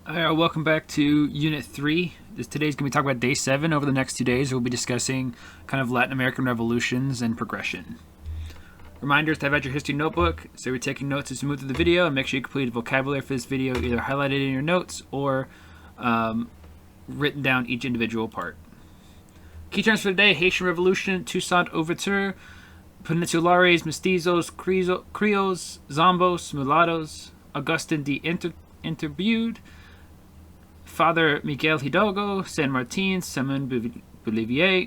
Welcome back to Unit 3. Today's going to be talking about Day 7. Over the next 2 days, we'll be discussing kind of Latin American revolutions and progression. Reminders to have out your history notebook, so you're taking notes as you move through the video, and make sure you complete the vocabulary for this video either highlighted in your notes or written down each individual part. Key terms for today: Haitian Revolution, Touissant L'Ouveture, Peninsulares, Mestizos, Creoles, Zambos, Mulatos, Augustin de Itribute, Father Miguel Hidalgo, San Martin, Simon Bolivar,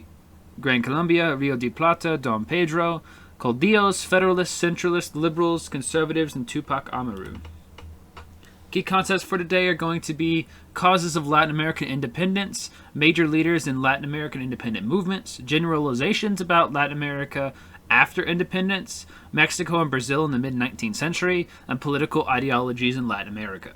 Gran Columbia, Rio de Plata, Don Pedro, Caudillos, Federalist, Centralist, Liberals, Conservatives, and Tupac Amaru. Key concepts for today are going to be causes of Latin American independence, major leaders in Latin American independent movements, generalizations about Latin America after independence, Mexico and Brazil in the mid-19th century, and political ideologies in Latin America.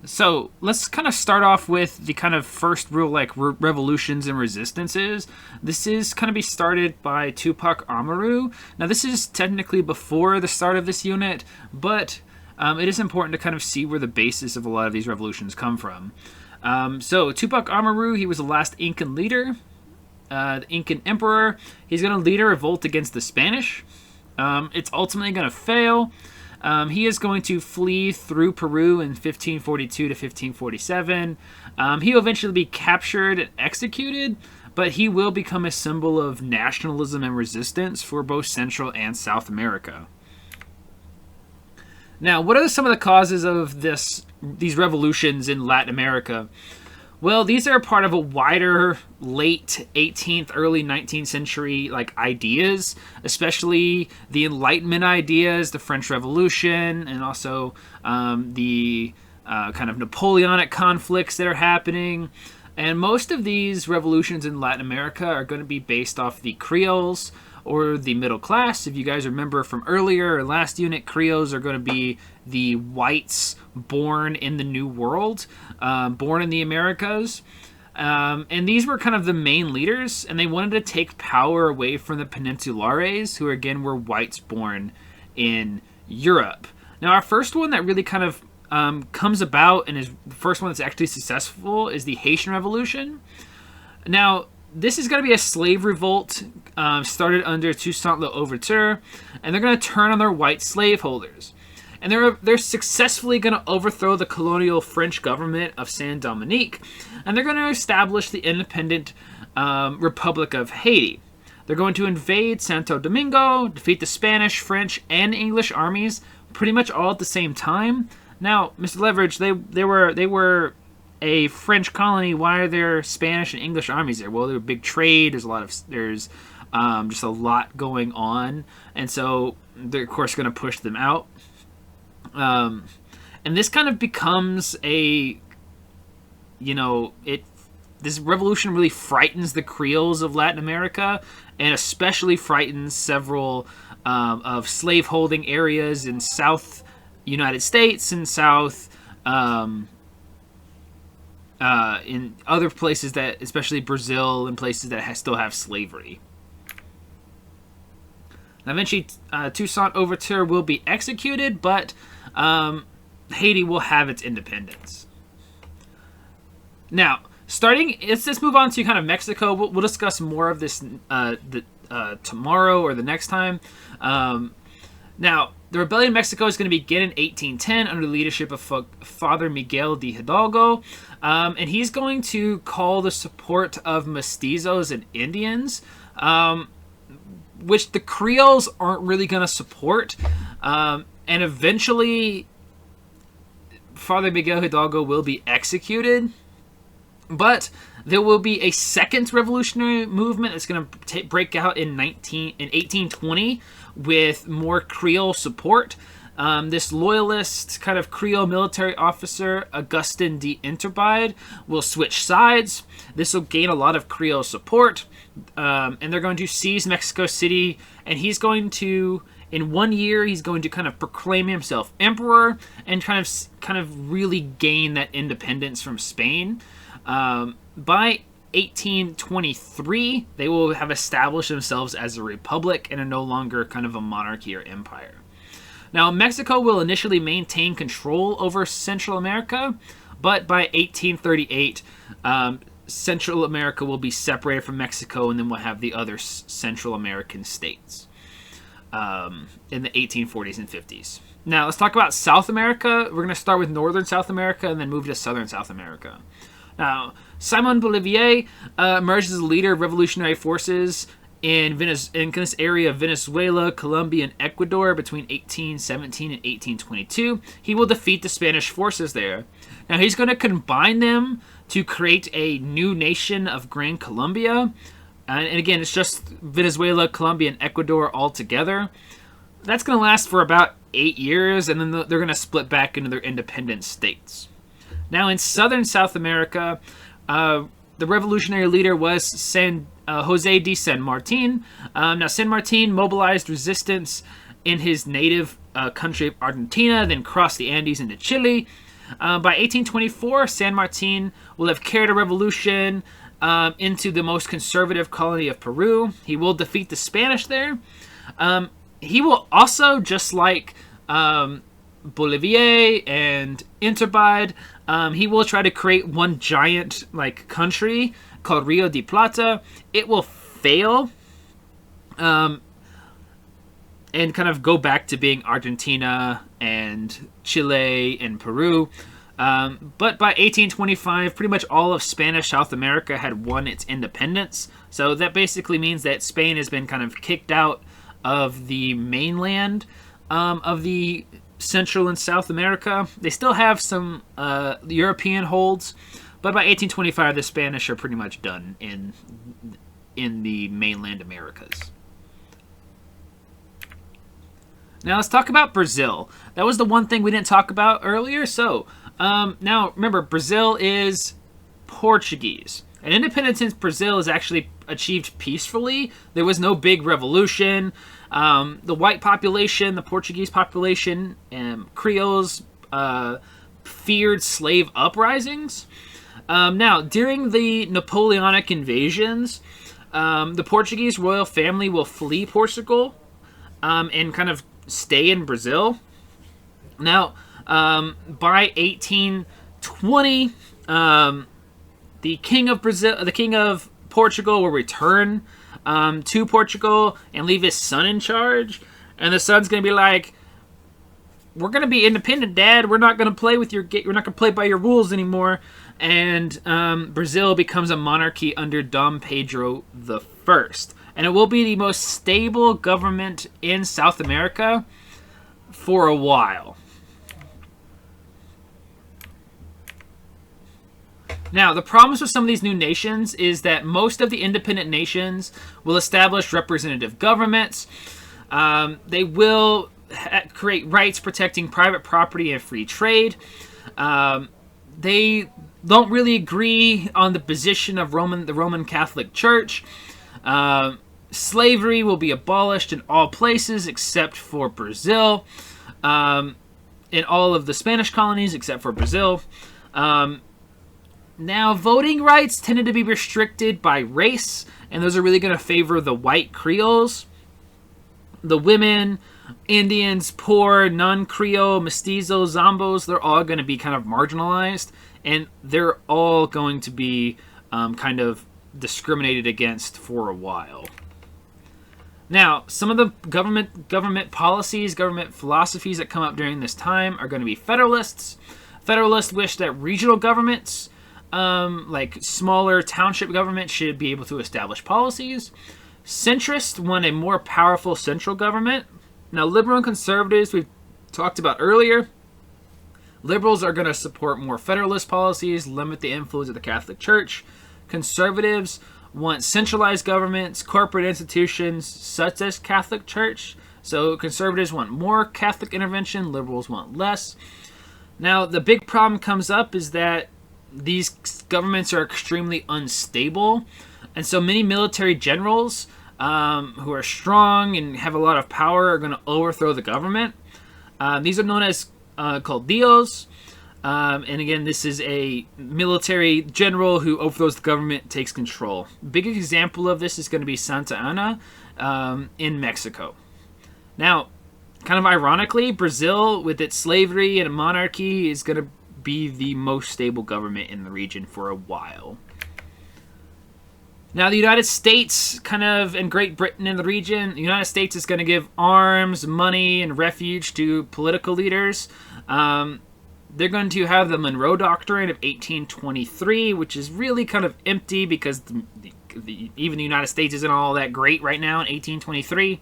So let's kind of start off with the kind of first real revolutions and resistances. This is kind of be started by Tupac Amaru. Now this is technically before the start of this unit, but it is important to kind of see where the basis of a lot of these revolutions come from. So Tupac Amaru, he was the last Incan leader, the Incan emperor. He's going to lead a revolt against the Spanish. It's ultimately going to fail. He is going to flee through Peru in 1542 to 1547. He'll eventually be captured and executed, but he will become a symbol of nationalism and resistance for both Central and South America. Now, what are some of the causes of these revolutions in Latin America? Well, these are part of a wider late 18th, early 19th century ideas, especially the Enlightenment ideas, the French Revolution, and also the kind of Napoleonic conflicts that are happening. And most of these revolutions in Latin America are going to be based off the Creoles, or the middle class. If you guys remember from earlier or last unit, Creoles are going to be the whites born in the New World, born in the Americas. And these were kind of the main leaders, and they wanted to take power away from the Peninsulares, who again were whites born in Europe. Now our first one that really kind of comes about and is the first one that's actually successful is the Haitian Revolution. Now, this is going to be a slave revolt started under Touissant L'Ouveture, and they're going to turn on their white slaveholders. And they're successfully going to overthrow the colonial French government of Saint-Domingue, and they're going to establish the independent Republic of Haiti. They're going to invade Santo Domingo, defeat the Spanish, French, and English armies pretty much all at the same time. Now, Mr. Leveridge, they were a French colony. Why are there Spanish and English armies there? Well, there's big trade. There's just a lot going on, and so they're of course going to push them out. And this kind of becomes this revolution really frightens the Creoles of Latin America, and especially frightens several of slaveholding areas in South United States and South. In other places that, especially Brazil and places that still have slavery. Now, eventually, Touissant L'Ouverture will be executed, but Haiti will have its independence. Now, let's move on to kind of Mexico. We'll discuss more of this tomorrow or the next time. Now, the rebellion in Mexico is going to begin in 1810 under the leadership of Father Miguel de Hidalgo, and he's going to call the support of Mestizos and Indians, which the Creoles aren't really going to support, and eventually Father Miguel Hidalgo will be executed. But there will be a second revolutionary movement that's going to break out in 1820 with more Creole support. This loyalist kind of Creole military officer, Augustin de Itribute, will switch sides. This will gain a lot of Creole support, and they're going to seize Mexico City, and he's going to, in 1 year, he's going to kind of proclaim himself emperor and kind of really gain that independence from Spain. By 1823, they will have established themselves as a republic and are no longer kind of a monarchy or empire. Now, Mexico will initially maintain control over Central America, but by 1838, Central America will be separated from Mexico, and then we'll have the other Central American states in the 1840s and 50s. Now, let's talk about South America. We're going to start with northern South America and then move to southern South America. Now, Simon Bolivar emerged as a leader of revolutionary forces in this area of Venezuela, Colombia, and Ecuador between 1817 and 1822. He will defeat the Spanish forces there. Now, he's going to combine them to create a new nation of Gran Columbia. And again, it's just Venezuela, Colombia, and Ecuador all together. That's going to last for about 8 years, and then they're going to split back into their independent states. Now, in southern South America, the revolutionary leader was Jose de San Martin. Now, San Martin mobilized resistance in his native country of Argentina, then crossed the Andes into Chile. By 1824, San Martin will have carried a revolution into the most conservative colony of Peru. He will defeat the Spanish there. He will also, just like Bolivar and Itribute, he will try to create one giant country called Rio de Plata. It will fail and kind of go back to being Argentina and Chile and Peru. But by 1825, pretty much all of Spanish South America had won its independence. So that basically means that Spain has been kind of kicked out of the mainland of the Central and South America. They still have some European holds, but by 1825, the Spanish are pretty much done in the mainland Americas. Now let's talk about Brazil. That was the one thing we didn't talk about earlier. So now remember, Brazil is Portuguese. And independence in Brazil is actually achieved peacefully. There was no big revolution. The white population, the Portuguese population, and Creoles feared slave uprisings. Now, during the Napoleonic invasions, the Portuguese royal family will flee Portugal and kind of stay in Brazil. Now, by 1820, the king of Portugal will return to Portugal and leave his son in charge. And the son's going to be like, "We're going to be independent, Dad. We're not going to play with we're not going to play by your rules anymore." And Brazil becomes a monarchy under Dom Pedro I. And it will be the most stable government in South America for a while. Now, the problems with some of these new nations is that most of the independent nations will establish representative governments. They will create rights protecting private property and free trade. They don't really agree on the position of the Roman Catholic Church. Slavery will be abolished in all places except for Brazil. In all of the Spanish colonies except for Brazil. Now, voting rights tended to be restricted by race, and those are really going to favor the white Creoles. The women, Indians, poor, non-Creole, Mestizos, Zambos, they're all going to be kind of marginalized, and they're all going to be kind of discriminated against for a while. Now, some of the government policies, government philosophies that come up during this time are going to be Federalists. Federalists wish that regional governments, like smaller township governments, should be able to establish policies. Centrists want a more powerful central government. Now, liberal and conservatives, we've talked about earlier. Liberals are going to support more federalist policies, limit the influence of the Catholic Church. Conservatives want centralized governments, corporate institutions such as Catholic Church. So conservatives want more Catholic intervention, liberals want less. Now, the big problem comes up is that these governments are extremely unstable, and so many military generals who are strong and have a lot of power are going to overthrow the government. These are known as Caudillos, and again, this is a military general who overthrows the government, takes control. Big example of this is going to be Santa Anna in Mexico. Now, Kind of ironically, Brazil, with its slavery and monarchy, is going to be the most stable government in the region for a while. Now, the United States, and Great Britain in the region, the United States is going to give arms, money, and refuge to political leaders. They're going to have the Monroe Doctrine of 1823, which is really kind of empty because even the United States isn't all that great right now in 1823.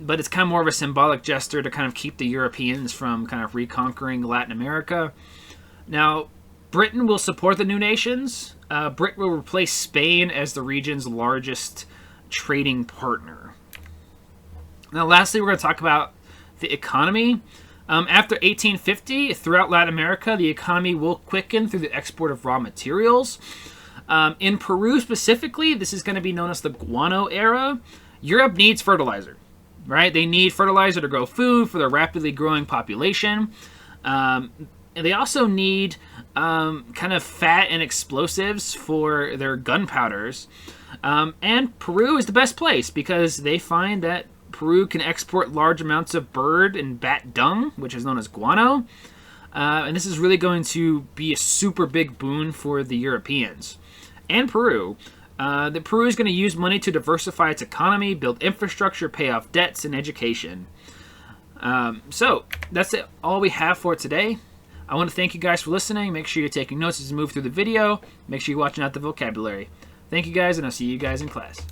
But it's kind of more of a symbolic gesture to kind of keep the Europeans from kind of reconquering Latin America. Now, Britain will support the new nations. Britain will replace Spain as the region's largest trading partner. Now, lastly, we're going to talk about the economy. After 1850, throughout Latin America, the economy will quicken through the export of raw materials. In Peru specifically, this is going to be known as the guano era. Europe needs fertilizer, right? They need fertilizer to grow food for their rapidly growing population. And they also need kind of fat and explosives for their gunpowders. And Peru is the best place because they find that Peru can export large amounts of bird and bat dung, which is known as guano. And this is really going to be a super big boon for the Europeans and Peru. Peru is going to use money to diversify its economy, build infrastructure, pay off debts, and education. So that's all we have for today. I want to thank you guys for listening. Make sure you're taking notes as you move through the video. Make sure you're watching out the vocabulary. Thank you guys, and I'll see you guys in class.